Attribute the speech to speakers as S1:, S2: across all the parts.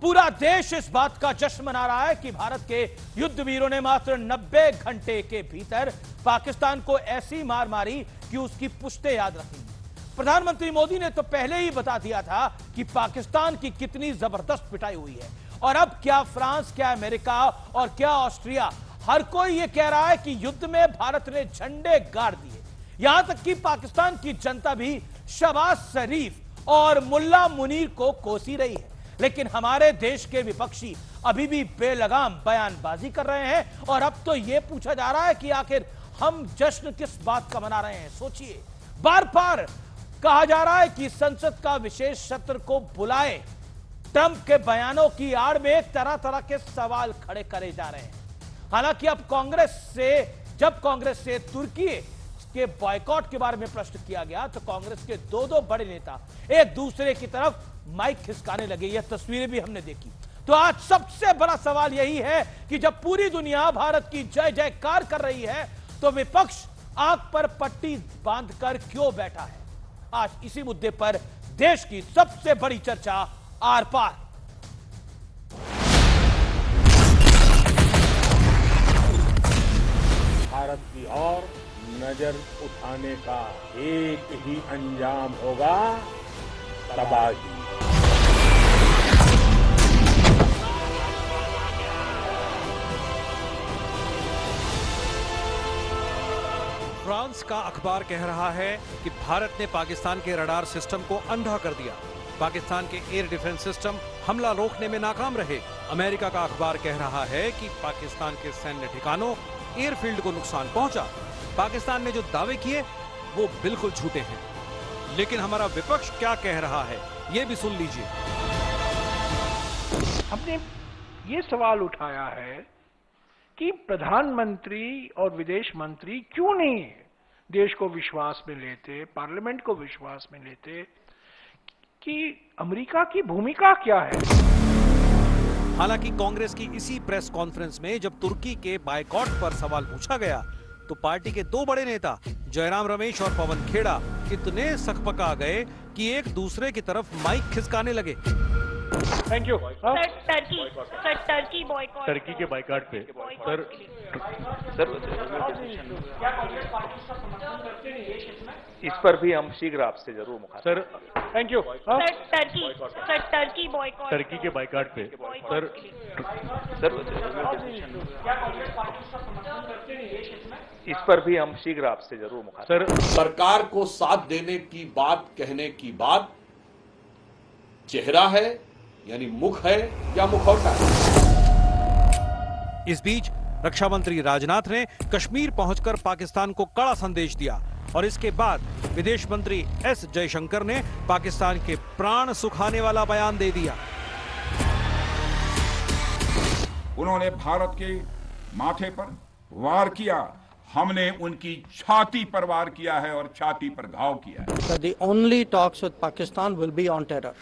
S1: पूरा देश इस बात का जश्न मना रहा है कि भारत के युद्ध वीरों ने मात्र 90 घंटे के भीतर पाकिस्तान को ऐसी मार मारी कि उसकी पुश्तें याद रखेंगी। प्रधानमंत्री मोदी ने तो पहले ही बता दिया था कि पाकिस्तान की कितनी जबरदस्त पिटाई हुई है, और अब क्या फ्रांस, क्या अमेरिका और क्या ऑस्ट्रिया, हर कोई यह कह रहा है कि युद्ध में भारत ने झंडे गाड़ दिए। यहां तक कि पाकिस्तान की जनता भी शहबाज शरीफ और मुल्ला मुनीर को कोसी रही है, लेकिन हमारे देश के विपक्षी अभी भी बेलगाम बयानबाजी कर रहे हैं। और अब तो यह पूछा जा रहा है कि आखिर हम जश्न किस बात का मना रहे हैं। सोचिए, बार बार कहा जा रहा है कि संसद का विशेष सत्र को बुलाए। ट्रंप के बयानों की आड़ में तरह तरह के सवाल खड़े करे जा रहे हैं। हालांकि अब जब कांग्रेस से तुर्की के बॉयकॉट के बारे में प्रश्न किया गया तो कांग्रेस के दो बड़े नेता एक दूसरे की तरफ माइक खिसकाने लगे। यह तस्वीरें भी हमने देखी। तो आज सबसे बड़ा सवाल यही है कि जब पूरी दुनिया भारत की जय जयकार कर रही है तो विपक्ष आंख पर पट्टी बांधकर क्यों बैठा है। आज इसी मुद्दे पर देश की सबसे बड़ी चर्चा आर पार।
S2: भारत की ओर नजर उठाने का एक ही अंजाम होगा, तबाही।
S3: फ्रांस का अखबार कह रहा है कि भारत ने पाकिस्तान के रडार सिस्टम को अंधा कर दिया। पाकिस्तान के एयर डिफेंस सिस्टम हमला रोकने में नाकाम रहे। अमेरिका का अखबार कह रहा है कि पाकिस्तान के सैन्य ठिकानों, एयरफील्ड को नुकसान पहुंचा। पाकिस्तान ने जो दावे किए वो बिल्कुल झूठे हैं। लेकिन हमारा विपक्ष क्या कह रहा है, ये भी सुन लीजिए।
S4: हमने ये सवाल उठाया है कि प्रधानमंत्री और विदेश मंत्री क्यों नहीं देश को विश्वास में लेते, पार्लियामेंट को विश्वास में लेते कि अमेरिका की भूमिका क्या है।
S3: हालांकि कांग्रेस की इसी प्रेस कॉन्फ्रेंस में जब तुर्की के बायकॉट पर सवाल पूछा गया तो पार्टी के दो बड़े नेता जयराम रमेश और पवन खेड़ा इतने सकपका गए कि एक दूसरे की तरफ माइक खिसकाने लगे।
S2: Thank you
S5: sir. Turkey boycott,
S2: Turkey के बाइकाट पे सर
S6: इस पर भी हम शीघ्र आपसे जरूर मुखातिब।
S2: Sir thank you
S5: Turkey boycott,
S2: Turkey के बाइकाट पे सर
S6: इस पर भी हम शीघ्र आपसे जरूर मुखातिब।
S2: सर
S7: सरकार को साथ देने की बात कहने की बात चेहरा है यानी मुख है या मुखौटा है।
S3: इस बीच रक्षा मंत्री राजनाथ ने कश्मीर पहुंचकर पाकिस्तान को कड़ा संदेश दिया और इसके बाद विदेश मंत्री एस जयशंकर ने पाकिस्तान के प्राण सुखाने वाला बयान दे दिया।
S8: उन्होंने भारत के माथे पर वार किया, हमने उनकी छाती पर वार किया है और छाती पर घाव किया है।
S9: So the only talks with Pakistan will be on terror.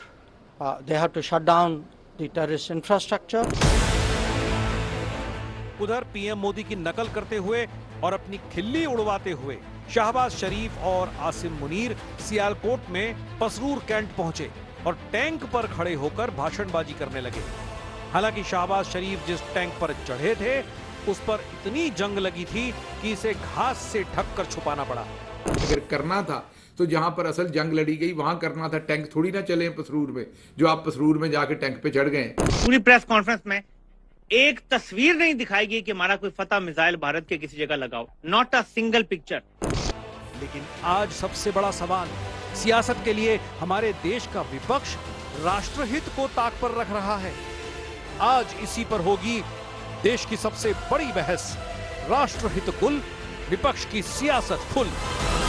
S9: They have to shut down the terrorist infrastructure.
S3: उधर पीएम मोदी की नकल करते हुए और अपनी खिल्ली उड़वाते हुए शहबाज शरीफ और आसिम मुनीर सियालकोट में पसरूर कैंट पहुंचे और टैंक पर खड़े होकर भाषणबाजी करने लगे। हालांकि शहबाज शरीफ जिस टैंक पर चढ़े थे उस पर इतनी जंग लगी थी कि इसे घास से ढक कर छुपाना पड़ा।
S10: अगर करना था तो जहां पर असल जंग लड़ी गई वहां करना था। टैंक थोड़ी ना चले पसरूर में, जो आप पसरूर में जाके टैंक पे चढ़ गए।
S11: पूरी प्रेस कॉन्फ्रेंस में एक तस्वीर नहीं दिखाई गई कि हमारा कोई फतह मिसाइल भारत के किसी जगह लगाओ। Not a single picture.
S3: लेकिन आज सबसे बड़ा सवाल, सियासत के लिए हमारे देश का विपक्ष राष्ट्रहित को ताक पर रख रहा है। आज इसी पर होगी देश की सबसे बड़ी बहस। राष्ट्रहित कुल, विपक्ष की सियासत फुल।